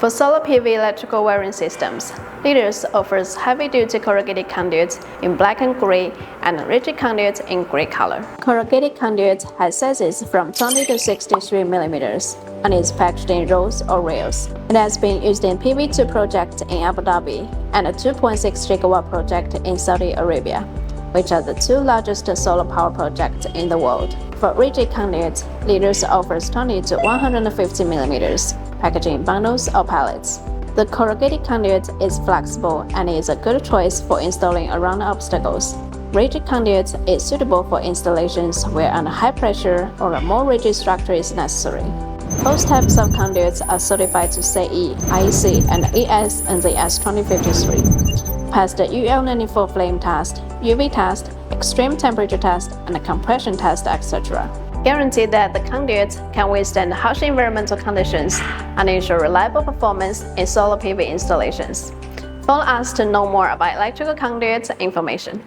For solar PV electrical wiring systems, Leaders offers heavy-duty corrugated conduits in black and gray and rigid conduits in gray color. Corrugated conduit has sizes from 20 to 63 millimeters and is packaged in rolls or rails. It has been used in PV2 project in Abu Dhabi and a 2.6 gigawatt project in Saudi Arabia, which are the two largest solar power projects in the world. For rigid conduits, Leaders offers 20 to 150 millimeters, packaged in bundles or pallets. The corrugated conduit is flexible and is a good choice for installing around obstacles. Rigid conduit is suitable for installations where a high pressure or a more rigid structure is necessary. Both types of conduits are certified to CE, IEC, and ES and the S2053. Passed the UL-94 flame test, UV test, extreme temperature test, and compression test, etc. Guarantee that the conduit can withstand harsh environmental conditions and ensure reliable performance in solar PV installations. Phone us to know more about electrical conduit information.